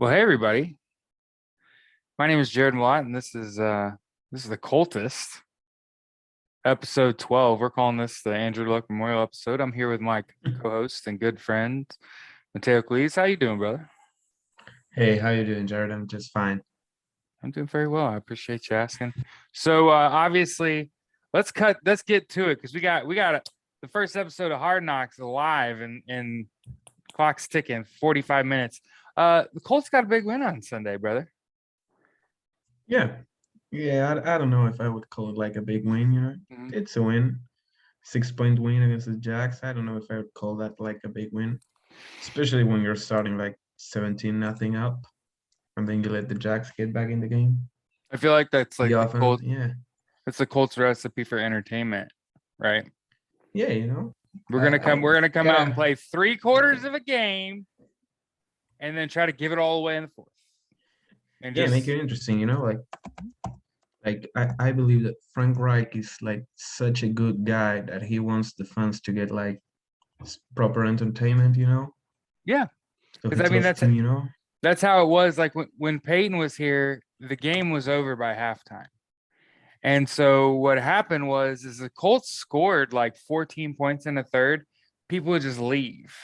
Well, hey everybody. My name is Jared Watt, and this is the Coltist, episode 12. We're calling this the Andrew Luck Memorial episode. I'm here with my co-host and good friend, Mateo. How you doing, brother? Hey, how you doing, Jared? I'm just fine. I'm doing very well. I appreciate you asking. So obviously, let's get to it because we got the first episode of Hard Knocks live and clock's ticking, 45 minutes. The Colts got a big win on Sunday, brother. Yeah, yeah. I don't know if I would call it like a big win. Mhm. It's a win, 6 point win against the Jags. I don't know if I would call that like a big win, especially when you're starting like 17-0 up, and then you let the Jags get back in the game. I feel like that's The like the offense, Colts. yeah, It's the Colts recipe for entertainment, right? yeah. We're gonna I come. We're gonna come out and gotta, play 3/4 of a game, and then try to give it all away in the fourth. And yeah, make just it interesting. I believe that Frank Reich is like such a good guy that he wants the fans to get like proper entertainment. yeah, So he because I mean trusts him. that's how it was. Like when Peyton was here, the game was over by halftime. And so what happened was is the Colts scored like 14 points in the third. People would just leave.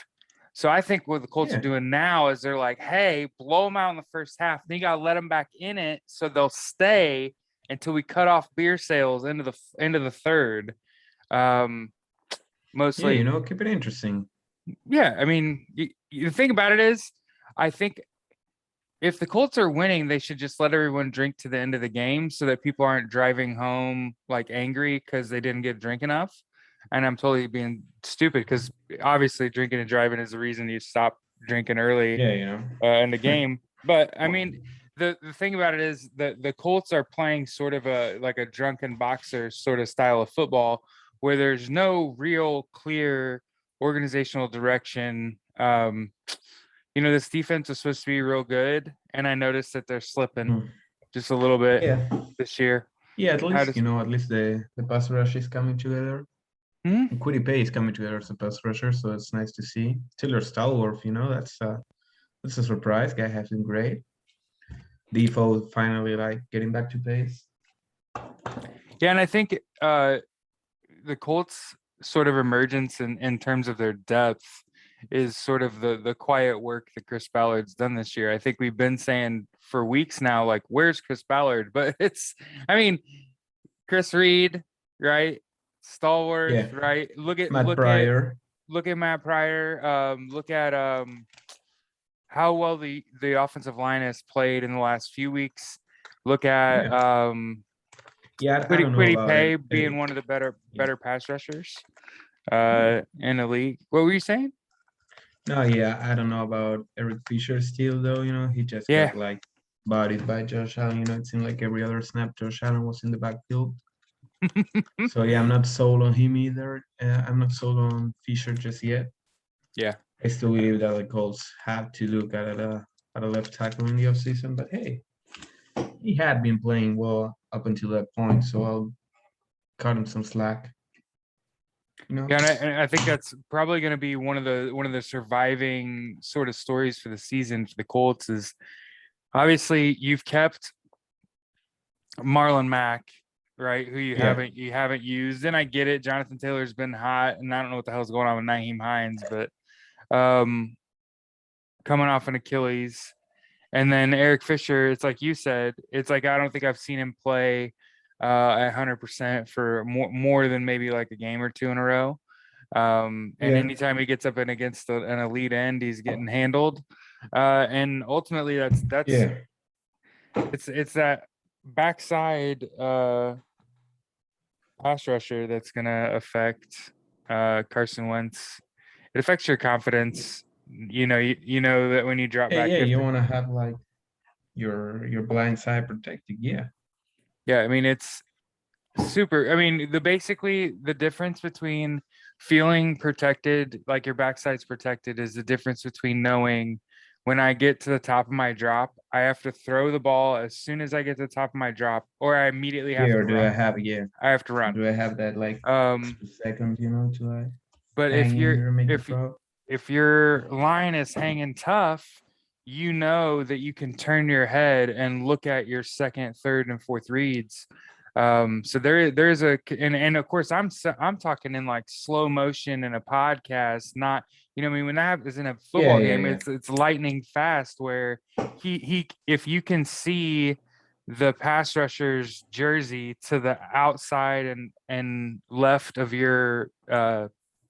So I think what the Colts are Yeah. doing now is they're like, hey, blow them out in the first half. Then you gotta let them back in it so they'll stay until we cut off beer sales into the third. Um, Yeah, mostly, keep it interesting. yeah. I mean, the thing about it is, I think if the Colts are winning, they should just let everyone drink to the end of the game so that people aren't driving home like angry because they didn't get drink enough. And I'm totally being stupid because obviously drinking and driving is the reason you stop drinking early Yeah. in the game. But I mean, the thing about it is that the Colts are playing sort of a drunken boxer sort of style of football where there's no real clear organizational direction. This defense is supposed to be real good, and I noticed that they're slipping Mm. just a little bit Yeah. this year. Yeah, at How least, does at least the pass rush is coming together. hmm? And Quiddy Pay is coming together as a pass rusher, so it's nice to see. Taylor Stallworth, that's a surprise. Guy has been great. Default finally like getting back to pace. Yeah, and I think the Colts sort of emergence in terms of their depth is sort of the quiet work that Chris Ballard's done this year. I think we've been saying for weeks now, like, where's Chris Ballard? But I mean, Chris Reed, right? Yeah. Stallworth, right? Matt Pryor. Look at Matt Pryor. Look at how well the offensive line has played in the last few weeks. Look at Yeah. Yeah, I don't know Quiddy about Pay being Eric. one of the Yeah. better pass rushers Yeah. in the league. What were you saying? No, yeah, I don't know about Eric Fisher still though, he just Yeah. got like bodied by Josh Allen, it seemed like every other snap Josh Allen was in the backfield. So yeah, I'm not sold on him either. I'm not sold on Fisher just yet. Yeah. I still believe that the Colts have to look at a left tackle in the offseason, but hey, he had been playing well up until that point, so I'll cut him some slack. Yeah, and I think that's probably going to be one of the surviving sort of stories for the season for the Colts is obviously you've kept Marlon Mack, right? Who Yeah, you haven't used. And I get it. Jonathan Taylor's been hot, and I don't know what the hell's going on with Naheem Hines, but um, coming off an Achilles, and then Eric Fisher. It's like you said. It's like I don't think I've seen him play at 100% for more than maybe like a game or two in a row. And yeah, anytime he gets up and against an elite end, he's getting handled. And ultimately, that's yeah. it's that backside pass rusher that's gonna affect Carson Wentz. It affects your confidence. You know that when you drop Hey, back yeah, you 50. want to have like your blind side protected. Yeah, Yeah, I mean it's super. I mean, the difference between feeling protected, like your backside's protected, is the difference between knowing when I get to the top of my drop, I have to throw the ball as soon as I get to the top of my drop, or I immediately yeah. have Or to do I run. have yeah? I have to Or run. do I have that like Um, extra seconds, to but hang in there and make the drop? if your line is hanging tough, you know that you can turn your head and look at your second, third, and fourth reads. So there's and of course I'm talking in like slow motion in a podcast, not, you know, I mean, when that is in a Yeah, football yeah, game, yeah. it's lightning fast where he if you can see the pass rusher's jersey to the outside and left of your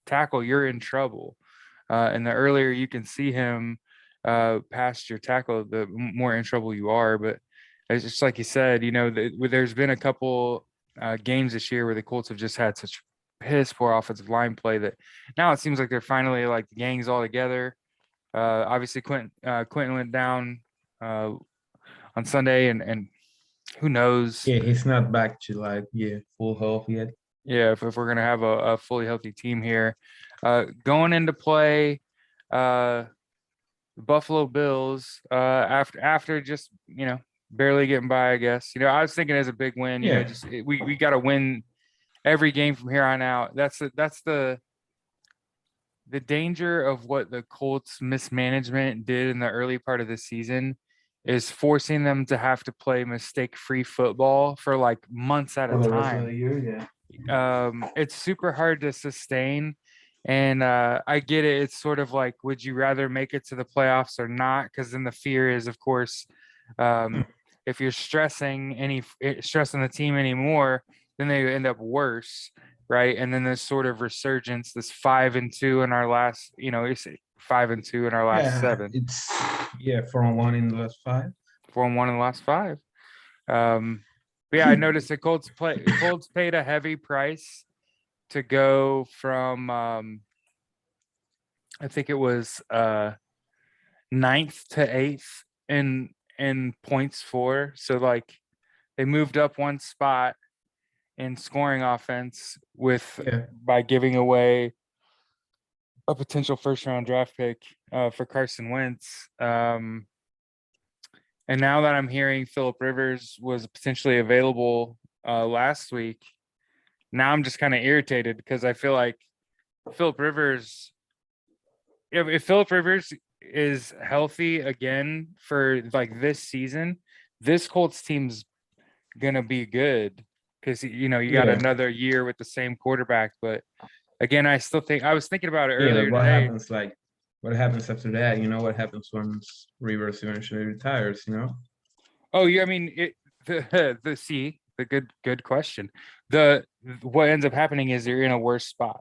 tackle, you're in trouble. And the earlier you can see him past your tackle, the more in trouble you are. But it's just like you said, you know, there's been a couple games this year where the Colts have just had such piss poor offensive line play that now it seems like they're finally like the gang's all together. Obviously, Quentin went down on Sunday, and who knows? Yeah, he's not back to like full health yet. Yeah, if we're gonna have a fully healthy team here, going into play, Buffalo Bills, after just, you know, barely getting by, I guess. You know, I was thinking as a big win. You know, Yeah, just we got to win every game from here on out. That's the danger of what the Colts mismanagement did in the early part of the season is forcing them to have to play mistake-free football for like months at a for the rest of the time. year, yeah. It's super hard to sustain. And I get it. It's sort of like, would you rather make it to the playoffs or not? Because then the fear is, of course, um, if you're stressing the team anymore, then they end up worse, right? And then this sort of resurgence, this 5-2 in our last, you know, it's 5-2 in our last Yeah, seven, it's 4-1 in the last five. 4-1 in the last five. But yeah, I noticed the Colts paid a heavy price to go from I think it was ninth to eighth in points for. So like they moved up one spot in scoring offense with Yeah, by giving away a potential first round draft pick for Carson Wentz. And now that I'm hearing Philip Rivers was potentially available last week, now I'm just kind of irritated because I feel like Philip Rivers, if Philip Rivers is healthy again for like this season, this Colts team's gonna be good because, you know, you got yeah, another year with the same quarterback. But again, I still think I was thinking about it yeah. But earlier today. what happens after that? You know what happens once Rivers eventually retires? You know? Oh, yeah, I mean the good question. The what ends up happening is you're in a worse spot.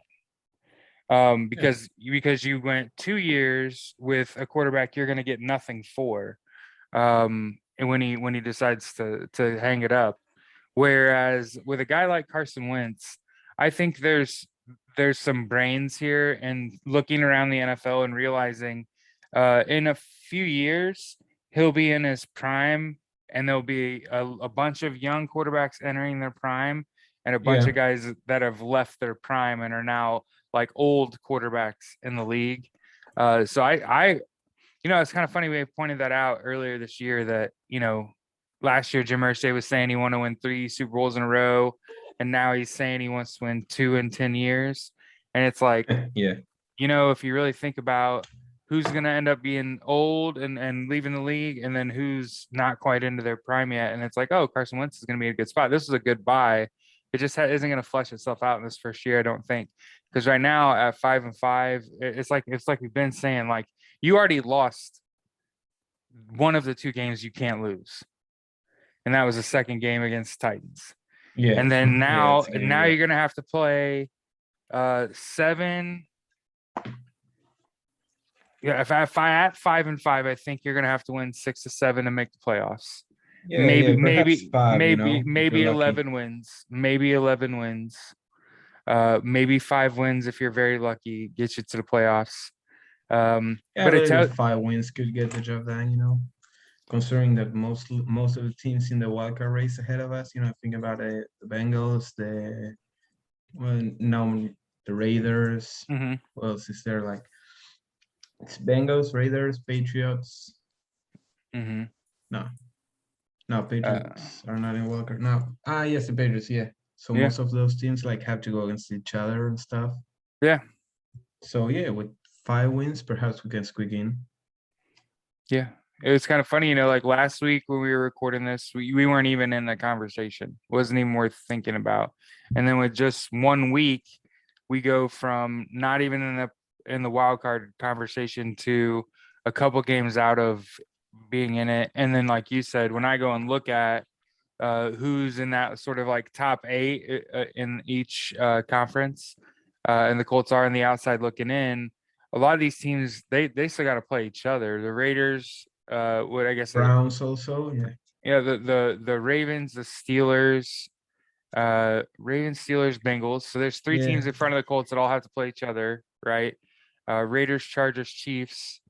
Yeah, Because you went 2 years with a quarterback you're going to get nothing for, and when he decides to hang it up. Whereas with a guy like Carson Wentz, I think there's some brains here, and looking around the NFL and realizing in a few years he'll be in his prime, and there'll be a bunch of young quarterbacks entering their prime, and a bunch yeah, of guys that have left their prime and are now like old quarterbacks in the league. So you know, it's kind of funny we pointed that out earlier this year that, you know, last year Jim Irsay was saying he wanted to win 3 Super Bowls in a row, and now he's saying he wants to win 2 in 10 years. And it's like, yeah, you know, if you really think about who's going to end up being old and leaving the league, and then who's not quite into their prime yet, and it's like, oh, Carson Wentz is going to be a good spot. This is a good buy. It just isn't going to flesh itself out in this first year, I don't think, because right now at 5-5, it's like we've been saying, like you already lost one of the 2 games you can't lose, and that was the second game against Titans. yeah, And then yeah. now That's a game. now Yeah, you're going to have to play 7. Yeah, if I at 5-5, I think you're gonna have to win 6 to 7 to make the playoffs. yeah, Maybe, yeah. Perhaps maybe, five. You maybe, know, if you're maybe lucky. 11 wins. Maybe 11 wins. Maybe 5 wins if you're very lucky, get you to the playoffs. Yeah, But but it even tells. 5 wins could get the job done. You know, considering that most of the teams in the wildcard race ahead of us. You know, think about the Bengals, now the Raiders. Mm-hmm, What else is there? Like it's Bengals, Raiders, Patriots. mm-hmm. No, no, Uh, Patriots are not in wildcard. No, yes, the Patriots. Yeah. So yeah, most of those teams like have to go against each other and stuff. yeah, So yeah, with 5 wins, perhaps we can squeak in. yeah. it was kind of funny, like last week when we were recording this, we weren't even in the conversation. Wasn't even worth thinking about. And then with just 1 week, we go from not even in the wild card conversation to a couple games out of being in it. And then, like you said, when I go and look at who's in that sort of like top 8 in each conference, and the Colts are on the outside looking in. A lot of these teams, they still got to play each other. The Raiders, what I guess, Browns also, yeah. yeah, the Ravens, the Steelers, Ravens, Steelers, Bengals. So there's 3 teams Yeah. in front of the Colts that all have to play each other, right? Raiders, Chargers, Chiefs,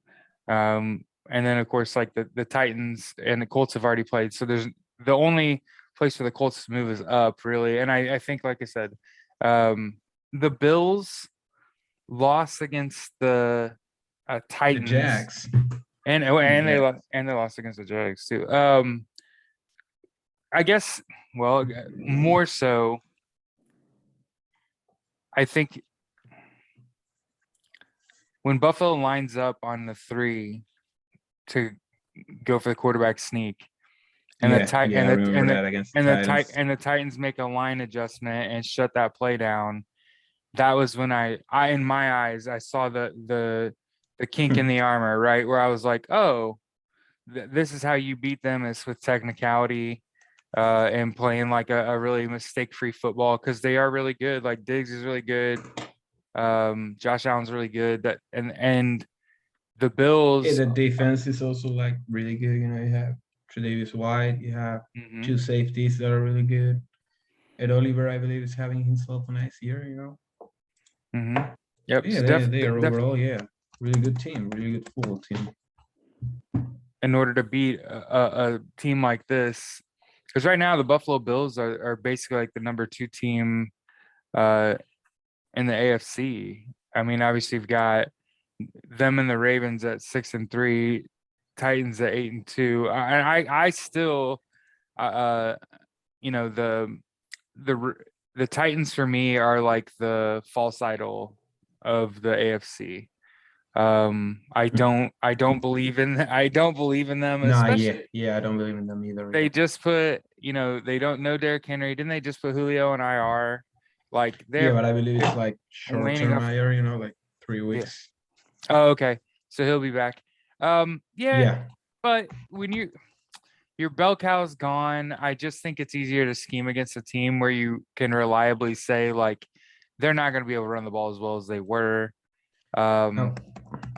and then of course like the Titans and the Colts have already played. So there's the only place for the Colts to move is up, really. And I think, like I said, the Bills lost against the The Titans, Jags. and Yeah. they lost against the Jags too. I guess, well, more so, I think when Buffalo lines up on the 3 to go for the quarterback sneak, and the Yeah, tight yeah, I remember that against the Titans. and the Titans make a line adjustment and shut that play down. That was when I in my eyes I saw the kink in the armor, right? Where I was like, oh, this is how you beat them, is with technicality, and playing like a really mistake-free football, because they are really good. Like Diggs is really good. Josh Allen's really good. And the Yeah, Bills. the defense is also like really good. You have Tre'Davious White, you have Mhm, 2 safeties that are really good. Ed Oliver, I believe, is having himself a nice year. mhm. Yep. Yeah, So they are overall, yeah, really good team, really good football team. in order to beat a team like this, because right now the Buffalo Bills are basically like the number 2 team uh, in the AFC. I mean, obviously you've got them and the Ravens at 6-3, Titans at 8-2. I still, uh, the the Titans for me are like the false idol of the AFC. I don't believe in them, Nah, especially yeah, I don't believe in them either. they Yeah, just put, they don't know Derrick Henry. Didn't they just put Julio on IR? Like yeah, they're but I believe they're it's like waning short-term off. IR, like 3 Yeah. weeks. Oh, okay. So he'll be back. Yeah, Yeah, but when your bell cow's gone, I just think it's easier to scheme against a team where you can reliably say like they're not going to be able to run the ball as well as they were. now,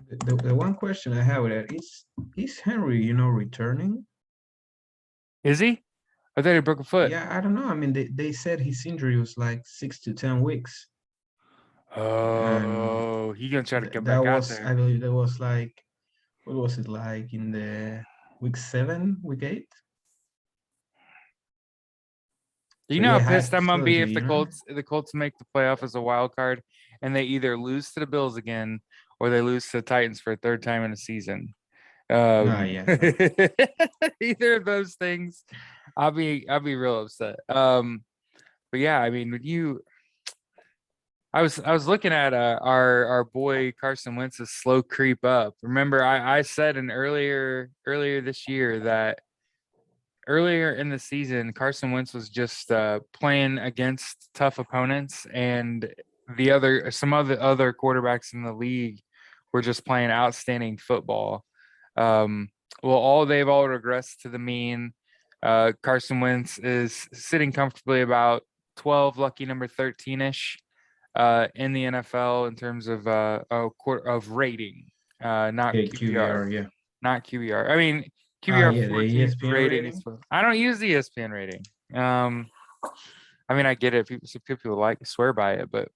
the one question I have with that is Henry, returning? Is he? I thought he broke a foot. Yeah, I don't know. I mean, they said his injury was like 6 to 10 weeks, and Oh, he gonna try to get that back out was, I there. believe, that was like, what was it like in the week 7, week 8? Do you So know how yeah, high pissed I'm gonna be if facility. the Colts make the playoff as a wild card and they either lose to the Bills again or they lose to the Titans for a 3rd time in a season? Ah, yeah, no. Either of those things, I'll be real upset. But yeah, I mean, I was looking at our boy Carson Wentz's slow creep up. Remember, I said earlier this year that earlier in the season, Carson Wentz was just playing against tough opponents, and some of the other quarterbacks in the league were just playing outstanding football. Well, they've all regressed to the mean. Carson Wentz is sitting comfortably about 12, lucky number 13-ish in the NFL in terms of of rating, not Okay, QBR, QBR, yeah. not QBR. I mean, Ah, QBR yeah, the 14 ESPN rating is rating. I don't use the ESPN rating. I mean, I get it. Some people like swear by it, but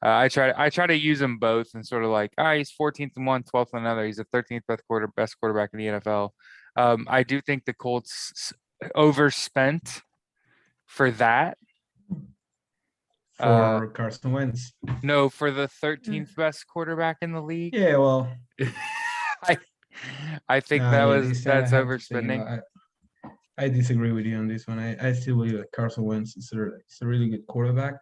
I try to use them both and sort of like, he's 14th in one, 12th in another. He's the 13th best quarterback in the NFL. I do think the Colts overspent for that. For Carson Wentz. No, for the Yeah, 13th best quarterback in the league. yeah, well, I I think nah, yeah, this side I that's have to say, overspending. I disagree with you on this one. I still believe that Carson Wentz is a really good quarterback.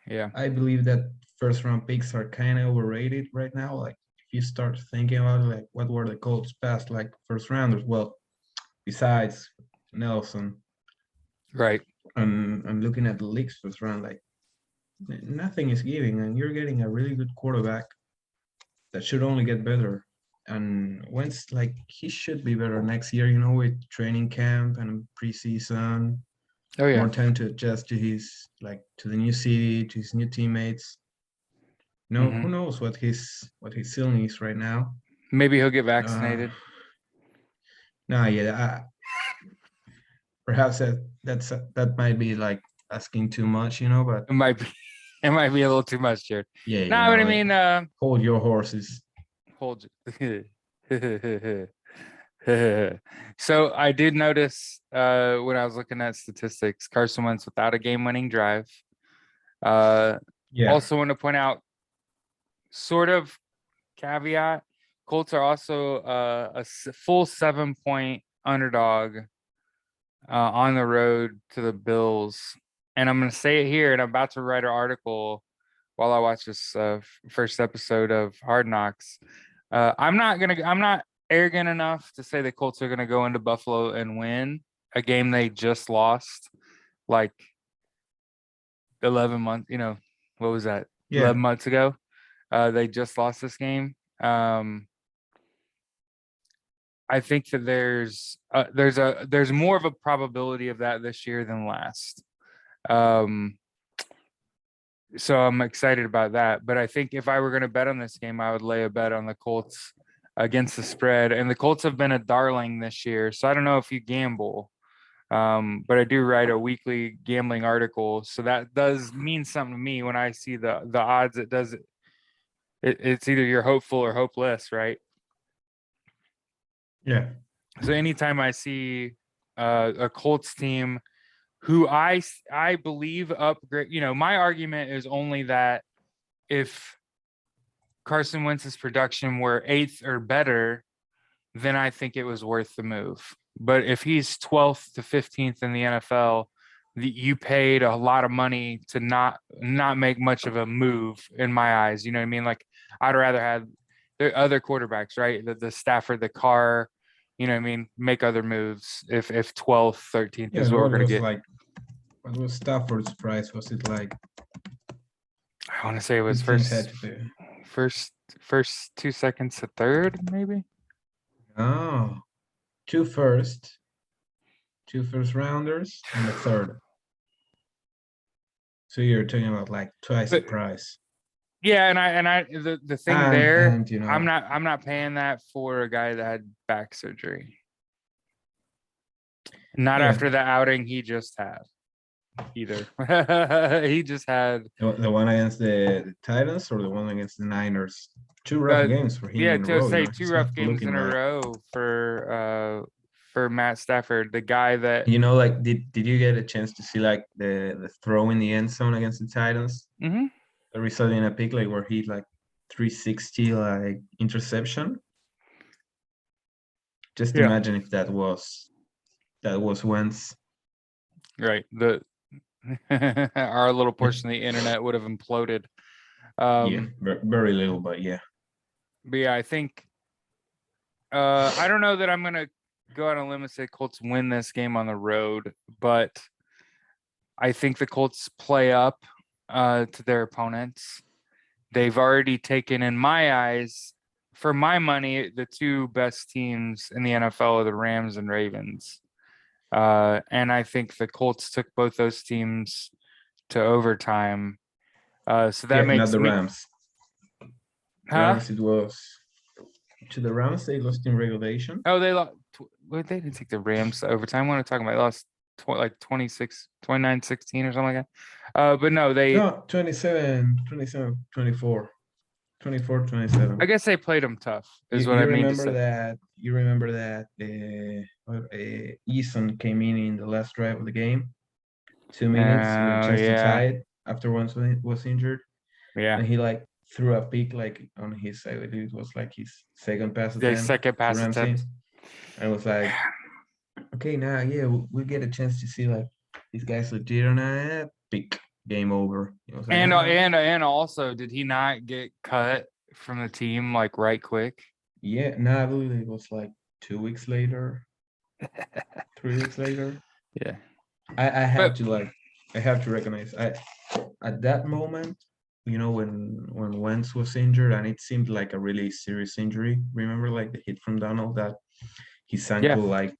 Yeah. I believe that first round picks are kind of overrated right now. Like, you start thinking about like what were the Colts past like first rounders, well, besides Nelson Right. and looking at the league's first round, like nothing is giving, and you're getting a really good quarterback that should only get better. And once like he should be better next year, with training camp and preseason, Oh yeah. more time to adjust to to the new city, to his new teammates. No, Mhm. who knows what his ceiling is right now. Maybe he'll get Uh, vaccinated. no, yeah, perhaps that might be like asking too much, but It might be it might be a little too much, Jared. yeah, No, but I mean, hold your horses. hold so I did notice when I was looking at statistics, Carson Wentz without a game-winning drive. Yeah, Also want to point out, sort of caveat, Colts are also full 7-point underdog on the road to the Bills. And I'm going to say it here, and I'm about to write an article while I watch this first episode of Hard Knocks. I'm not arrogant enough to say the Colts are going to go into Buffalo and win a game they just lost like 11 months, what was that? yeah, 11 months ago. They just lost this game. I think that there's more of a probability of that this year than last. So I'm excited about that. But I think if I were going to bet on this game, I would lay a bet on the Colts against the spread. And the Colts have been a darling this year, so I don't know if you gamble. But I do write a weekly gambling article, so that does mean something to me when I see the odds. It's either you're hopeful or hopeless, right? yeah, So anytime I see a Colts team who I believe upgrade, my argument is only that if Carson Wentz's production were 8th or better, then I think it was worth the move. But if he's 12th to 15th in the NFL, you paid a lot of money to not make much of a move in my eyes. You know what I mean? Like, I'd rather have the other quarterbacks, right? The Stafford, the Carr, you know what I mean? Make other moves if 12th, 13th yeah. is And what we're what going to was get. like, what was Stafford's price? Was it like I want to say it was these teams had to pay? first 2 seconds to third, maybe. Oh, two first rounders and a third. So you're talking about like twice the But price. yeah, the thing And there, and I'm not paying that for a guy that had back surgery. Not yeah, after the outing he just had either. He just had the one against the Titans or the one against the Niners. Two rough games for him in a to row. say two He's rough not games looking in a right. row for Matt Stafford, the guy that Like did you get a chance to see like the throw in the end zone against the Titans? Mhm. The result in a pick like where he like 360 like interception. Just Yeah. imagine if that was Wentz. Right. The our little portion of the internet would have imploded. Yeah, very little, but yeah. But yeah, I think I don't know that I'm gonna go out on a limb and say Colts win this game on the road, but I think the Colts play up to their opponents. They've already taken, in my eyes, for my money, the two best teams in the NFL are the Rams and Ravens. And I think the Colts took both those teams to overtime. So that Yeah, not makes the me, Rams. huh? Rams, it was to the Rams. They lost in regulation. Oh, they lost. Well, they didn't take the Rams to overtime. What am I talking about? They lost like 29-16 or something like that. But no, No, 27, 27, 24, 24, 27. I guess they played them tough, You, is what you I mean to remember say. that? You remember that Eason came in the last drive of the game, 2 minutes with a chance to Yeah, tie it after one was injured, yeah. and he like threw a pick like on his side. It was like his second pass The attempt second to pass Ramsey, attempt. and it was like, okay, now yeah, we'll get a chance to see like these guys legit or not. Pick, game over. It was like And also, did he not get cut from the team, like right quick. Yeah, no, I believe it was like 2 weeks later, 3 weeks later. Yeah. I But have to like, I have to recognize, at that moment, when Wentz was injured and it seemed like a really serious injury. Remember, like the hit from Donald that his yeah, ankle, like,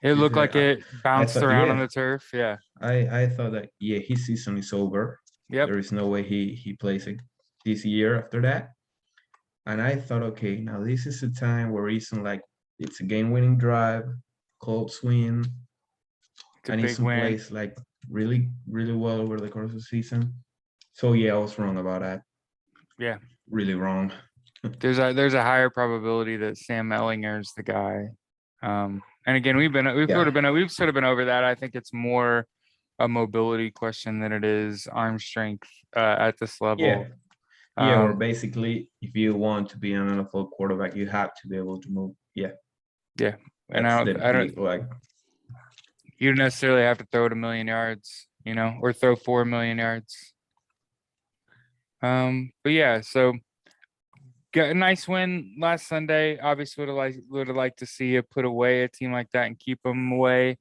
it looked like it I bounced thought, around on yeah, the turf. Yeah. I thought that, yeah, his season is over. Yep. There is no way he plays it this year after that. And I thought, okay, now this is a time where it's a game-winning drive, Colts win, It's a and big Eason win. plays like really, really well over the course of the season. So yeah, I was wrong about that. Yeah. Really wrong. There's a higher probability that Sam Ellinger is the guy. And again, Yeah, we've sort of been over that. I think it's more a mobility question than it is arm strength at this yeah, level. yeah. Or Um, basically, if you want to be an NFL quarterback, you have to be able to move. Yeah, yeah, and that's the I don't big like. you don't necessarily have to throw it 1,000,000 yards, or throw 4 million yards. But yeah, so got a nice win last Sunday. Obviously, would have liked to see you put away a team like that and keep them away,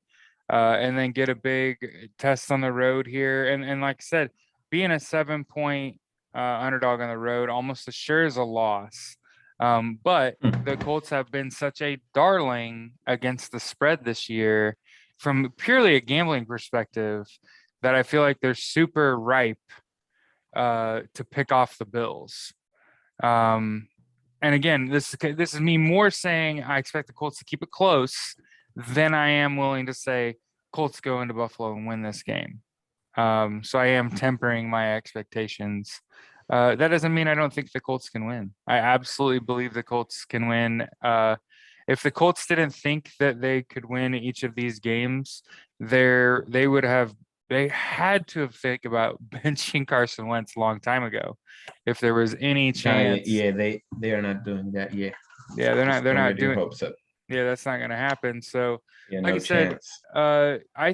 and then get a big test on the road here. And like I said, being a 7 point underdog on the road almost assures a loss. But the Hmm. Colts have been such a darling against the spread this year, from purely a gambling perspective, that I feel like they're super ripe to pick off the Bills. Um, and again, this is me more saying I expect the Colts to keep it close than I am willing to say Colts go into Buffalo and win this game. So I am tempering my expectations. That doesn't mean I don't think the Colts can win. I absolutely believe the Colts can win. If the Colts didn't think that they could win each of these games, they would have they had to have think about benching Carson Wentz a long time ago. If there was any Nah, yeah, chance, yeah, they are not doing that. Yeah, yeah, just they're don't not get your doing. hopes up. Yeah, that's not going to happen. So, Yeah, like I no said, chance. I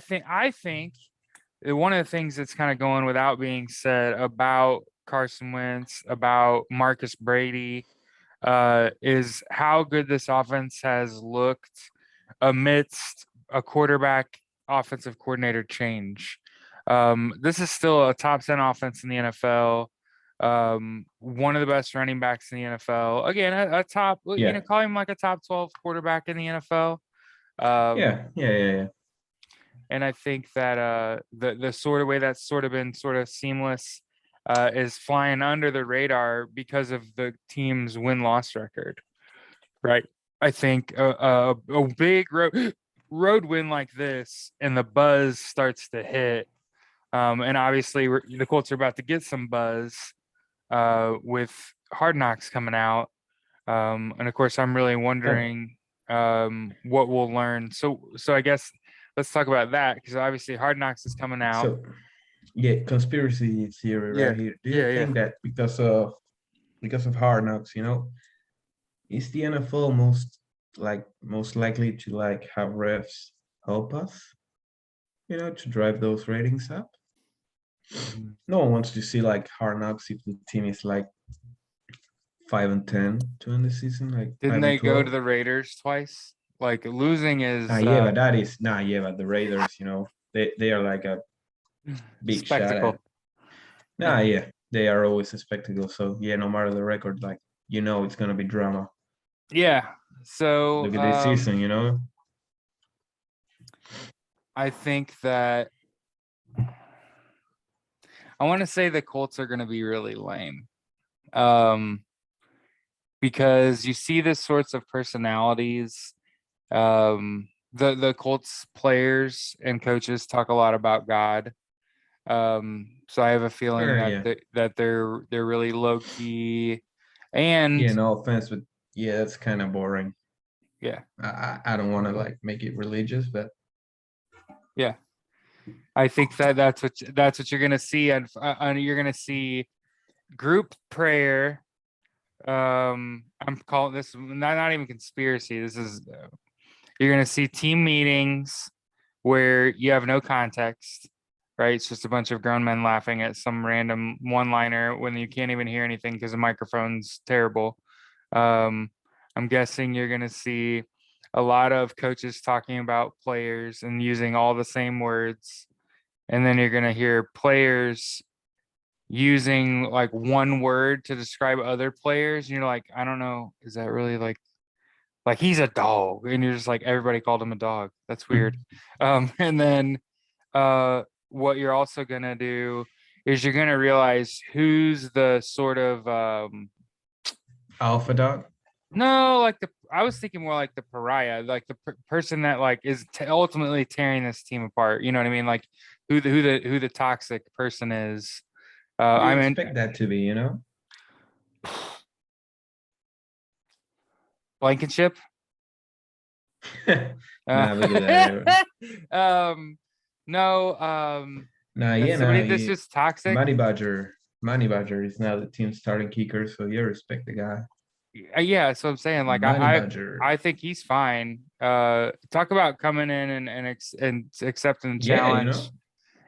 think one of the things that's kind of going without being said about Carson Wentz, about Marcus Brady, is how good this offense has looked amidst a quarterback offensive coordinator change. This is still a top 10 offense in the NFL. One of the best running backs in the NFL. Again, a top, Yeah, call him like a top 12 quarterback in the NFL. Um, yeah. and I think that the sort of way that's sort of been sort of seamless is flying under the radar because of the team's win-loss record, right? I think a big road win like this and the buzz starts to hit. And obviously, the Colts are about to get some buzz with Hard Knocks coming out. And of course, I'm really Oh, wondering what we'll learn. So I guess let's talk about that, because obviously Hard Knocks is coming out. so yeah, conspiracy theory Yeah, right here. Do you yeah, yeah. think that because of Hard Knocks, is the NFL most likely to like have refs help us, to drive those ratings up? Mhm. No one wants to see like Hard Knocks if the team is like 5-10 to end the season, like Didn't five and they go to 12. the Raiders twice? Like losing is Yeah, but that is yeah, but the Raiders, they are like a big shot spectacle. at. Yeah, they are always a spectacle. So yeah, no matter the record, like it's gonna be drama. Yeah. So Look at this season, I think that I want to say the Colts are going to be really lame. Um, because you see this sorts of personalities. The Colts players and coaches talk a lot about God. So I have a feeling sure, that yeah, they're really low key, and yeah. No offense, but yeah, that's kind of boring. yeah, I don't want to like make it religious, but yeah. I think that that's what you're gonna see, and you're gonna see group prayer. I'm calling this not even conspiracy. This is you're gonna see team meetings where you have no context. right? It's just a bunch of grown men laughing at some random one-liner when you can't even hear anything because the microphone's terrible. I'm guessing you're going to see a lot of coaches talking about players and using all the same words. And then you're going to hear players using like one word to describe other players. And you're like, I don't know. Is that really like he's a dog? And you're just like, everybody called him a dog. That's weird. And then what you're also going to do is you're going to realize who's the sort of Alpha dog. no, like I was thinking more like the pariah, like the person that like is ultimately tearing this team apart. You know what I mean? Like who the toxic person is. You I mean, expect that to be, you know? Blankenship. Nah, we do that anyway. No, Nah, yeah, somebody nah, that's yeah. just toxic. Manny Badger is now the team's starting kicker, so you respect the guy. Yeah, so I'm saying like Manny I Badger. I think he's fine. Talk about coming in and accepting the Yeah, you challenge know,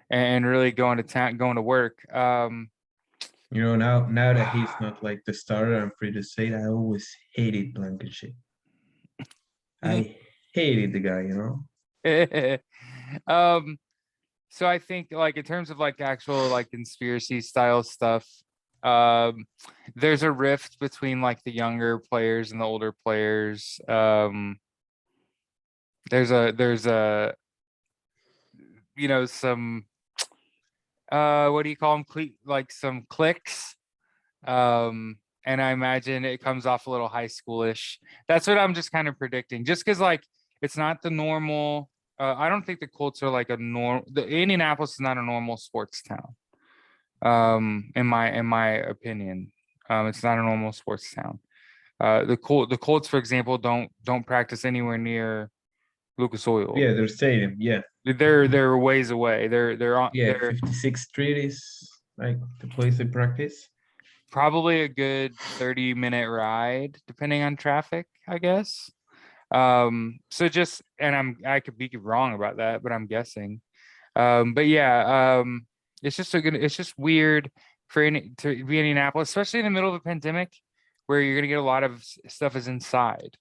and really going to town, going to work. now that he's not like the starter, I'm free to say that I always hated Blankenship. I hated the guy, you know. um, so I think like in terms of like actual like conspiracy style stuff, um, there's a rift between like the younger players and the older players. There's a some what do you call them? Like some clicks. And I imagine it comes off a little high schoolish. That's what I'm just kind of predicting. Just because like it's not the normal. I don't think the Colts are like a norm. The Indianapolis is not a normal sports town. In my opinion, it's not a normal sports town. The Colts, for example, don't practice anywhere near Lucas Oil. Yeah, their stadium. Yeah, They're ways away. They're on yeah. they're 56th Street is like the place they practice. probably a good 30-minute ride, depending on traffic, I guess. So just and I could be wrong about that, but I'm guessing. But yeah, it's just weird for any to be in Indianapolis, especially in the middle of a pandemic where you're gonna get a lot of stuff is inside.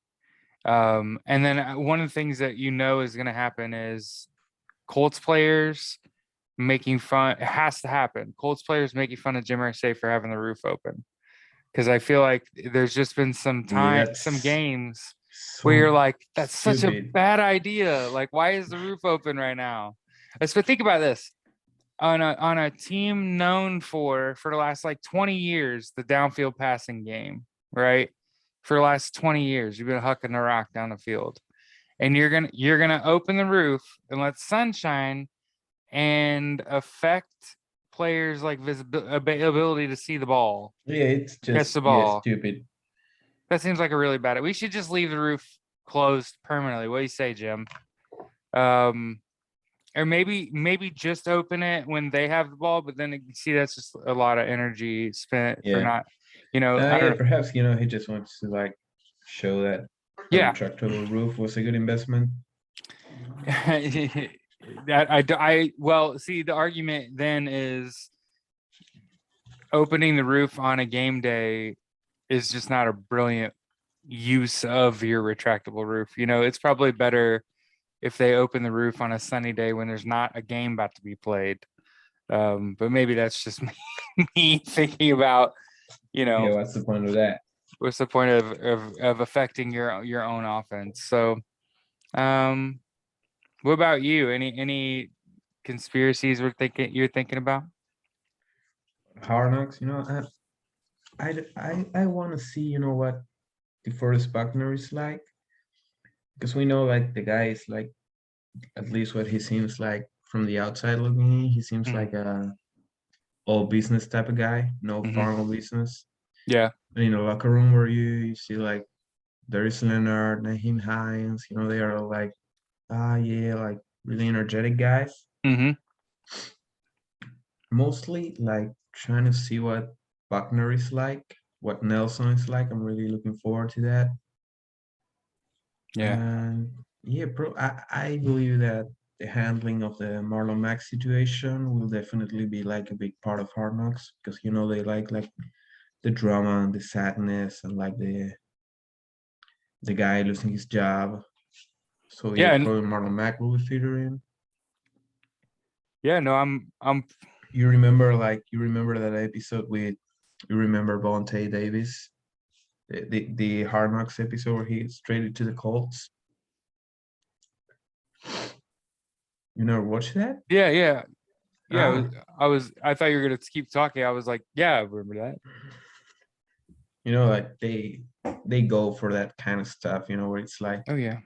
And then one of the things that is gonna happen is Colts players making fun. It has to happen. Colts players making fun of Jim Irsay for having the roof open because I feel like there's just been Yeah, some that's games where you're so like, that's such a stupid. bad idea. Like, why is the roof open right now? So think about this on a team known for the last like 20 years, the downfield passing game, right? For the last 20 years, you've been hucking the rock down the field, and you're gonna open the roof and let sunshine and affect players like ability to see the ball, Yeah, it's catch just the ball. stupid. That seems like a really bad. We should just leave the roof closed permanently. What do you say, Jim? Um, or maybe just open it when they have the ball, but then you see that's just a lot of energy spent for Yeah. not, I Yeah, don't know. perhaps he just wants to like show that a Yeah. retractable roof was a good investment. Well, see, the argument then is opening the roof on a game day is just not a brilliant use of your retractable roof. It's probably better if they open the roof on a sunny day when there's not a game about to be played. But maybe that's just me thinking about, Yeah, what's the point of that? what's the point of affecting your own offense. So, what about you? Any conspiracies you're thinking about? Hard Knocks, I want to see, what DeForest Buckner is like, because we know like the guy is like, at least what he seems like from the outside looking in, he seems Mhm, like a all business type of guy, no mhm. formal business. Yeah. And in the locker room where you see like Darius Leonard, Naheem Hines, they are all like, yeah, like really energetic guys. Hmm. Mostly like trying to see what Buckner is like, what Nelson is like. I'm really looking forward to that. Yeah. And yeah, bro, I believe that the handling of the Marlon Mack situation will definitely be like a big part of Hard Knocks because they like the drama and the sadness and like the guy losing his job. So yeah, Yeah, and probably Marlon Mack will be featuring. yeah, no, I'm You remember that episode with you remember Vontae Davis, the Hard Knocks episode where he traded to the Colts. You never watched that? yeah, yeah, yeah. Ah, I thought you were gonna keep talking. I was like, yeah, I remember that. like they go for that kind of stuff, where it's like Oh yeah.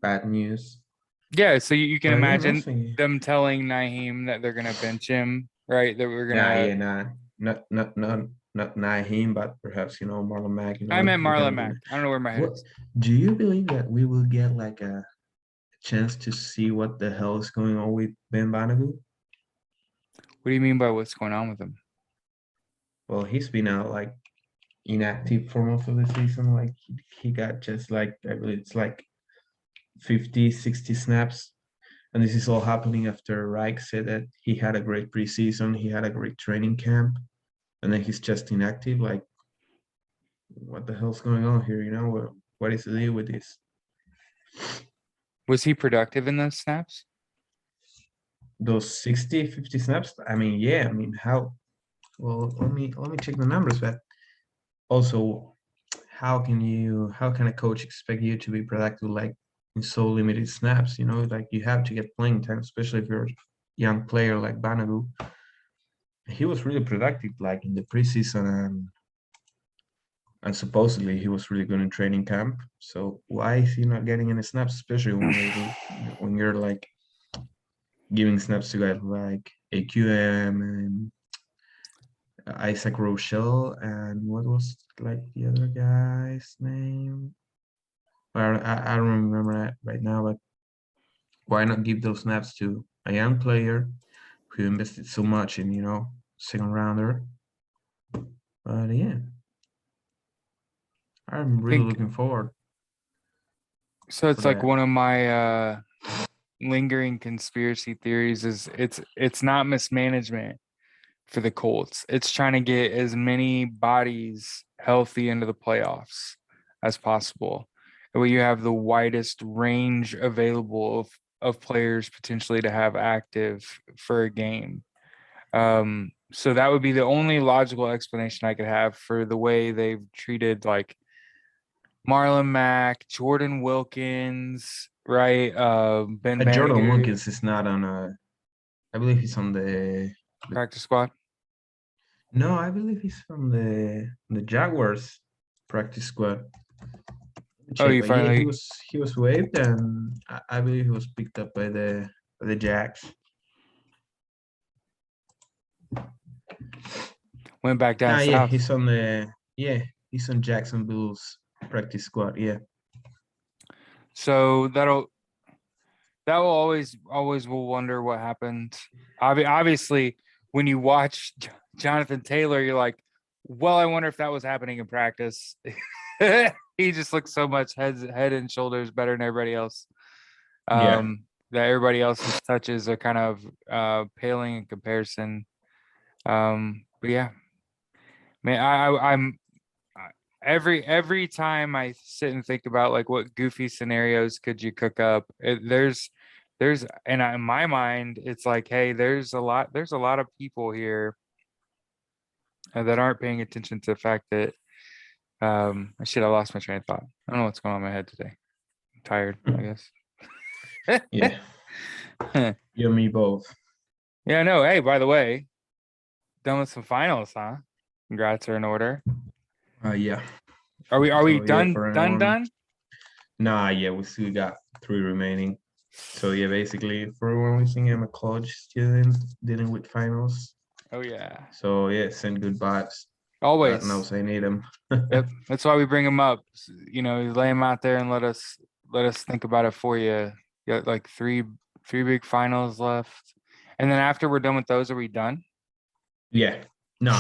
bad news. Yeah, so you can But yeah, imagine nothing. them telling Naheem that they're gonna bench him, right? That we're Nah, gonna. yeah, nah, not him, but perhaps Marlon Mack. I meant They're Marlon gonna be. Mack. I don't know where my head What is. do you believe that we will get like a chance to see what the hell is going on with Ben Banogu? What do you mean by what's going on with him? Well, he's been out like inactive for most of the season. Like he got just like I believe it's like 50, 60 snaps. And this is all happening after Reich said that he had a great preseason, he had a great training camp, and then he's just inactive. Like, what the hell's going on here? What is the deal with this? Was he productive in those snaps? Those 60, 50 snaps? I mean, yeah, I mean, how? Well, let me check the numbers, but also, how can a coach expect you to be productive like in so limited snaps? Like you have to get playing time, especially if you're a young player like Banagu. He was really productive like in the preseason and supposedly he was really good in training camp. So why is he not getting any snaps, especially when you're like giving snaps to guys like AQM and Isaac Rochelle and what was like the other guy's name? I don't remember that right now, but why not give those snaps to a young player who invested so much in second rounder? But yeah, I'm I really think looking forward so. for It's like that. one of my lingering conspiracy theories is it's not mismanagement for the Colts. It's trying to get as many bodies healthy into the playoffs as possible. And where you have the widest range available of players potentially to have active for a game. So that would be the only logical explanation I could have for the way they've treated like Marlon Mack, Jordan Wilkins, right? Ben Jordan Banger, Wilkins is not on a. I believe he's on the. practice squad. No, I believe he's from the Jaguars practice squad. Oh, Check, you but yeah, he finally was he was waived, and I believe he was picked up by the Jags. went back down Ah, yeah, south. he's on Jacksonville's practice squad. Yeah, So that will always will wonder what happened. Obviously, when you watch Jonathan Taylor, you're like, well, I wonder if that was happening in practice. He just looks so much head and shoulders better than everybody else. yeah. That everybody else's touches are kind of paling in comparison. But yeah, man, I'm every time I sit and think about like what goofy scenarios could you cook up, there's and in my mind it's like, hey, there's a lot of people here that aren't paying attention to the fact that I lost my train of thought. I don't know what's going on in my head today. I'm tired, I guess. Yeah, you and me both. Yeah, no. Hey, by the way, done with some finals, huh? Congrats are in order. Yeah. Are we So yeah, done for anyone, done? nah, yeah, we still got 3 remaining. So yeah, basically for everyone listening, I'm a college student dealing with finals. Oh yeah. So yeah, send good vibes. God Always. knows I need them. Yep, that's why we bring them up. You know, you lay them out there and let us think about it for you. You got like three big finals left, and then after we're done with those, are we done? Yeah, no,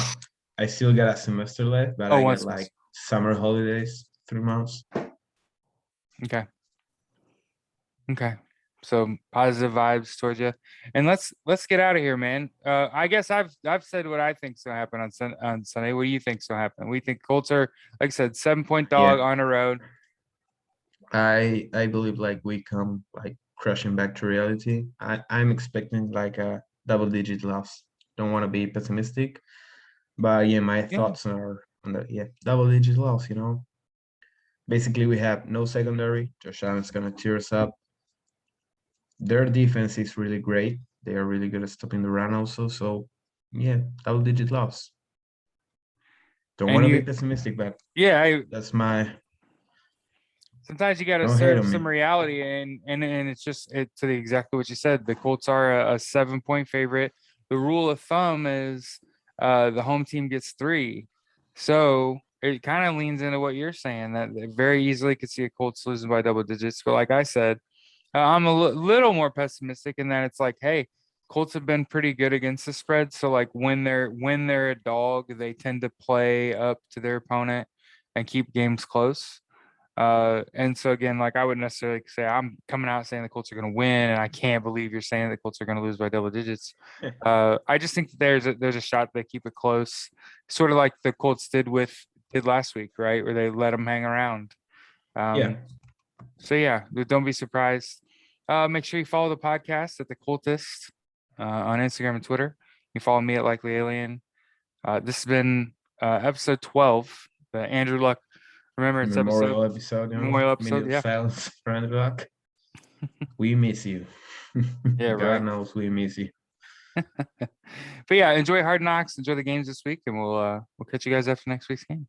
I still got a semester left, but Oh, I one get like semester. summer holidays, 3 months. Okay. Okay. So positive vibes towards you. And let's get out of here, man. I guess I've said what I think's gonna happen on Sunday. What do you think's gonna happen? We think Colts are, like I said, 7-point Yeah, dog on the road. I believe like we come like crashing back to reality. I'm expecting like a double-digit loss. Don't want to be pessimistic, but yeah, my Yeah. thoughts are on the double-digit loss. Basically we have no secondary. Josh Allen's gonna tear us up. Their defense is really great. They are really good at stopping the run also. So yeah, double-digit loss. Don't And want to be you, pessimistic, but yeah, that's my sometimes you got to don't hate serve on me. some reality, and it's just to the exactly what you said. The Colts are a 7-point favorite. The rule of thumb is the home team gets 3. So it kind of leans into what you're saying, that they very easily could see a Colts losing by double digits. But like I said, I'm a little more pessimistic in that it's like, hey, Colts have been pretty good against the spread. So like when they're a dog, they tend to play up to their opponent and keep games close. And so again, like I wouldn't necessarily say I'm coming out saying the Colts are going to win, and I can't believe you're saying the Colts are going to lose by double digits. I just think that there's a shot they keep it close, sort of like the Colts did last week, right, where they let them hang around. Yeah. So yeah, don't be surprised. Make sure you follow the podcast at the Coltist on Instagram and Twitter. You follow me at Likely Alien. This has been episode 12, the Andrew Luck Remembrance episode, Memorial episode, memorial minute episode. of Yeah, silence around the block. We miss you. yeah, God right. knows we miss you. But yeah, enjoy Hard Knocks, enjoy the games this week, and we'll catch you guys after next week's game.